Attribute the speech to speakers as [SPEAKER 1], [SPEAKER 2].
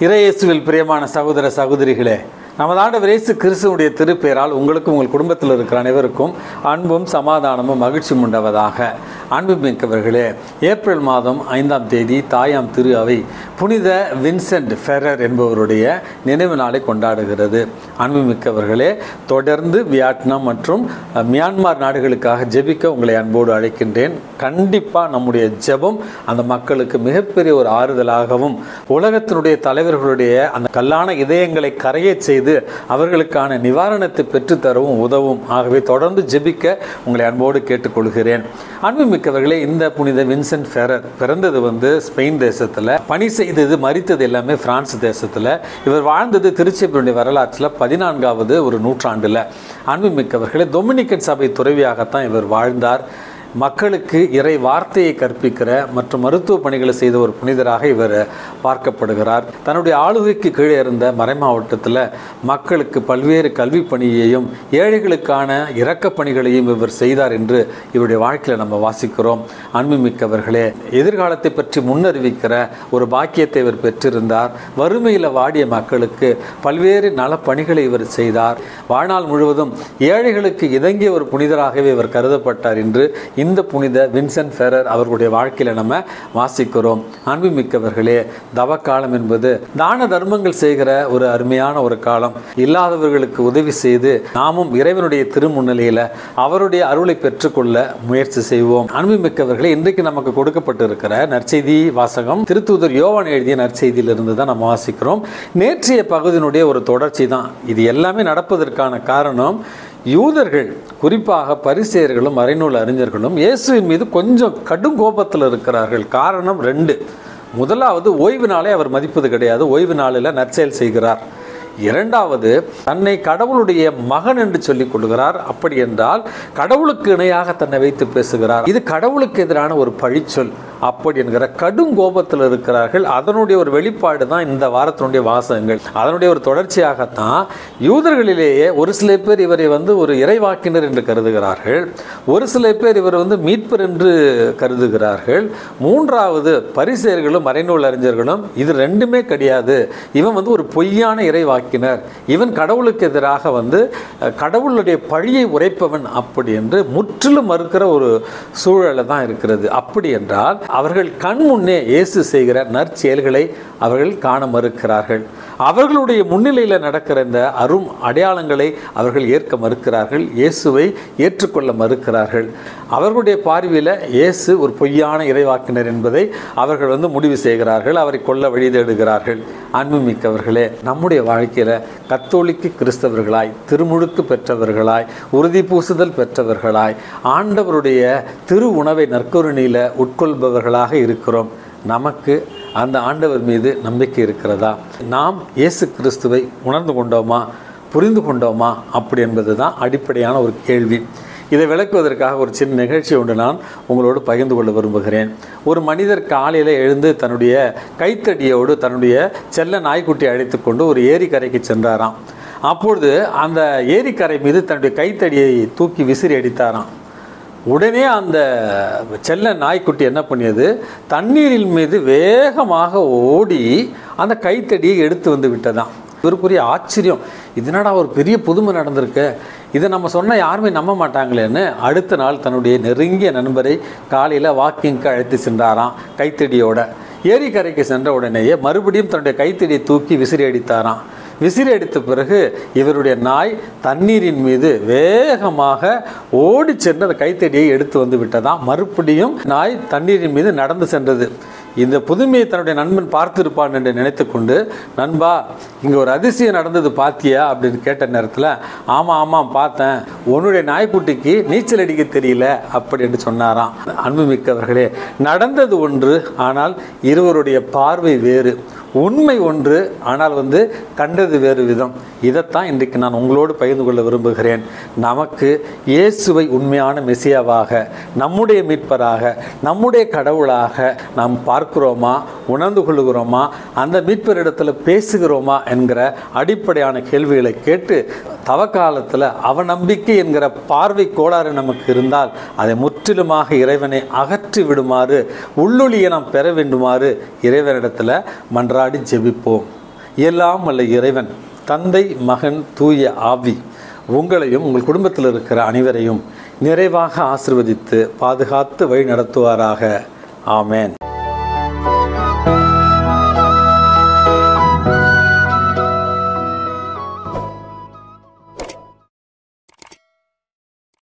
[SPEAKER 1] இறையேசுவில் பிரியமான சகோதர சகோதரிகளே, நமது ஆண்டவர் இயேசு கிறிஸ்துவுடைய திருப்பெயரால் உங்களுக்கும் உங்கள் குடும்பத்தில் இருக்கிற அனைவருக்கும் அன்பும் சமாதானமும் மகிழ்ச்சியும் உண்டாவதாக. அன்புமிக்கவர்களே, ஏப்ரல் மாதம் 5ஆம் தேதி தாயாம் திரு அவை புனித வின்சென்ட் ஃபெரர் என்பவருடைய நினைவு நாளை கொண்டாடுகிறது. அன்புமிக்கவர்களே, தொடர்ந்து வியட்நாம் மற்றும் மியான்மர் நாடுகளுக்காக ஜெபிக்க உங்களை அன்போடு அழைக்கின்றேன். கண்டிப்பாக நம்முடைய ஜெபம் அந்த மக்களுக்கு மிகப்பெரிய ஒரு ஆறுதலாகவும் உலகத்தினுடைய தலைவர்களுடைய அந்த கல்லான இதயங்களை கரைய செய்து அவர்களுக்கான நிவாரணத்தை பெற்றுத்தரவும் உதவும். ஆகவே தொடர்ந்து ஜெபிக்க உங்களை அன்போடு கேட்டுக்கொள்கிறேன். அன்புமிக்கவர்களே, இந்த புனித வின்சென்ட் ஃபெரர் பிறந்தது ஸ்பெயின் தேசத்தில், பணி செய்தது மரித்தது எல்லாமே பிரான்ஸ் தேசத்தில். இவர் வாழ்ந்தது திருச்சபையுடைய வரலாற்றில் 14வது ஒரு நூற்றாண்டில். அன்புமிக்கவர்களே, டொமினிக்கன் சபை துறவியாகத்தான் இவர் வாழ்ந்தார். மக்களுக்கு இறை வார்த்தையை கற்பிக்கிற மற்றும் மருத்துவ பணிகளை செய்த ஒரு புனிதராக இவர் பார்க்கப்படுகிறார். தன்னுடைய ஆளுகைக்கு கீழே இருந்த மறைமாவட்டத்தில் மக்களுக்கு பல்வேறு கல்வி பணியையும் ஏழைகளுக்கான இரக்க பணிகளையும் இவர் செய்தார் என்று இவருடைய வாழ்க்கையில் நம்ம வாசிக்கிறோம். அன்புமிக்கவர்களே, எதிர்காலத்தை பற்றி முன்னறிவிக்கிற ஒரு பாக்கியத்தை இவர் பெற்றிருந்தார். வறுமையில் வாடிய மக்களுக்கு பல்வேறு நல பணிகளை இவர் செய்தார். வாழ்நாள் முழுவதும் ஏழைகளுக்கு இதங்கிய ஒரு புனிதராகவே இவர் கருதப்பட்டார் என்று இந்த புனித வின்சென்ட் ஃபெரர் அவர்களுடைய வாழ்க்கையில் நம்ம வாசிக்கிறோம். அன்புமிக்கவர்களே, தவக்காலம் என்பது தான தர்மங்கள் செய்கிற ஒரு அருமையான ஒரு காலம். இல்லாதவர்களுக்கு உதவி செய்து நாமும் இறைவனுடைய திருமுன்னிலையில் அவருடைய அருளை பெற்றுக்கொள்ள முயற்சி செய்வோம். அன்புமிக்கவர்களே, இன்றைக்கு நமக்கு கொடுக்கப்பட்டிருக்கிற நற்செய்தி வாசகம் திருத்தூதர் யோவான் எழுதிய நற்செய்தியிலிருந்து தான் நம்ம வாசிக்கிறோம். நேற்றைய பகுதியினுடைய ஒரு தொடர்ச்சி தான். இது எல்லாமே நடப்பதற்கான காரணம், யூதர்கள் குறிப்பாக பரிசேயர்களும் மறைநூல் அறிஞர்களும் இயேசுவின் மீது கொஞ்சம் கடும் கோபத்தில் இருக்கிறார்கள். காரணம் 2. முதலாவது, ஓய்வு நாளை அவர் மதிப்பது கிடையாது. ஓய்வு நாளில் நற்செயல் செய்கிறார். 2வது, தன்னை கடவுளுடைய மகன் என்று சொல்லிக் கொள்கிறார். அப்படி என்றால் கடவுளுக்கு இணையாக தன்னை வைத்து பேசுகிறார். இது கடவுளுக்கு எதிரான ஒரு பழிச்சொல். அப்படி என்கிற கடும் கோபத்தில் இருக்கிறார்கள். அதனுடைய ஒரு வெளிப்பாடு தான் இந்த வாரத்தினுடைய வாசகங்கள். அதனுடைய ஒரு தொடர்ச்சியாகத்தான் யூதர்களிலேயே ஒரு சில பேர் இவரை ஒரு இறைவாக்கினர் என்று கருதுகிறார்கள். ஒரு சில பேர் இவர் மீட்பர் என்று கருதுகிறார்கள். 3வது, பரிசேயர்களும் மறைநூல் அறிஞர்களும் இது 2மே கிடையாது, இவன் ஒரு பொய்யான இறைவாக்கினர், இவன் கடவுளுக்கு எதிராக கடவுளுடைய பழியை உரைப்பவன் அப்படி என்று முற்றிலும் மறுக்கிற ஒரு சூழலை தான் இருக்கிறது. அப்படி என்றால் அவர்கள் கண் முன்னே இயேசு செய்கிற நற்செயல்களை அவர்கள் காண மறுக்கிறார்கள். அவர்களுடைய முன்னிலையில் நடக்கிற இந்த அரும் அடையாளங்களை அவர்கள் ஏற்க மறுக்கிறார்கள். இயேசுவை ஏற்றுக்கொள்ள மறுக்கிறார்கள். அவர்களுடைய பார்வையில் இயேசு ஒரு பொய்யான இறைவாக்கினர் என்பதை அவர்கள் முடிவு செய்கிறார்கள். அவரை கொல்ல வழி தேடுகிறார்கள். அன்புமிக்கவர்களே, நம்முடைய வாழ்க்கையில் கத்தோலிக்க கிறிஸ்தவர்களாய், திருமுழுக்கு பெற்றவர்களாய், உறுதி பூசுதல் பெற்றவர்களாய், ஆண்டவருடைய திரு உணவை நற்கருணையில் உட்கொள்பவர்களாக இருக்கிறோம். நமக்கு அந்த ஆண்டவர் மீது நம்பிக்கை இருக்கிறதா? நாம் இயேசு கிறிஸ்துவை உணர்ந்து கொண்டோமா, புரிந்து கொண்டோமா அப்படி என்பது தான் அடிப்படையான ஒரு கேள்வி. இதை விளக்குவதற்காக ஒரு சின்ன நிகழ்ச்சி ஒன்று நான் உங்களோடு பகிர்ந்து கொள்ள விரும்புகிறேன். ஒரு மனிதர் காலையில் எழுந்து தன்னுடைய கைத்தடியோடு தன்னுடைய செல்ல நாய்க்குட்டி அழைத்து கொண்டு ஒரு ஏரிக்கரைக்கு சென்றாராம். அப்பொழுது அந்த ஏரிக்கரை மீது தன்னுடைய கைத்தடியை தூக்கி விசிறி அடித்தாராம். உடனே அந்த செல்ல நாய்க்குட்டி என்ன பண்ணியது, தண்ணீரின் மீது வேகமாக ஓடி அந்த கைத்தடியை எடுத்து விட்டதாம். இவருக்குரிய ஆச்சரியம், இதனடா ஒரு பெரிய புதுமை நடந்திருக்கு, இதை நம்ம சொன்னால் யாருமே நம்ப மாட்டாங்களேன்னு அடுத்த நாள் தன்னுடைய நெருங்கிய நண்பரை காலையில் வாக்கிங்க்கு அழைத்து சென்றாராம் கைத்தடியோட. ஏரிக்கரைக்கு சென்ற உடனேயே மறுபடியும் தன்னுடைய கைத்தடியை தூக்கி விசிறி அடித்தாராம். விசிறி அடித்த பிறகு இவருடைய நாய் தண்ணீரின் மீது வேகமாக ஓடி சென்று அந்த கைத்தடியை எடுத்து விட்டதாம். மறுபடியும் நாய் தண்ணீரின் மீது நடந்து சென்றது. இந்த புதுமையை தன்னுடைய நண்பன் பார்த்திருப்பான் என்று நினைத்து கொண்டு, நண்பா, இங்கே ஒரு அதிசயம் நடந்தது பார்த்தியா அப்படின்னு கேட்ட நேரத்தில், ஆமாம் பார்த்தேன், உன்னுடைய நாய்க்குட்டிக்கு நீச்சல் அடிக்க தெரியல அப்படி என்று சொன்னாராம். அன்புமிக்கவர்களே, நடந்தது ஒன்று, ஆனால் இருவருடைய பார்வை வேறு. உண்மை ஒன்று, ஆனால் கண்டது வேறு விதம். இதைத்தான் இன்றைக்கு நான் உங்களோடு பகிர்ந்து கொள்ள விரும்புகிறேன். நமக்கு இயேசுவை உண்மையான மெசியாவாக, நம்முடைய மீட்பராக, நம்முடைய கடவுளாக நாம் பார்க்கிறோமா, உணர்ந்து கொள்கிறோமா, அந்த மீட்பரிடத்தில் பேசுகிறோமா என்கிற அடிப்படையான கேள்விகளை கேட்டு தவக்காலத்தில் அவநம்பிக்கை என்கிற பார்வை கோளாறு நமக்கு இருந்தால் அதை முற்றிலுமாக இறைவனை அகற்றி விடுமாறு, உள்ளொளியை நாம் பெற வேண்டுமாறு இறைவனிடத்தில் மன்றாடி ஜெபிப்போம். எல்லாம் வல்ல இறைவன், தந்தை, மகன், தூய ஆவி உங்களையும் உங்கள் குடும்பத்தில் இருக்கிற அனைவரையும் நிறைவாக ஆசீர்வதித்து பாதுகாத்து வழி நடத்துவாராக. ஆமேன்.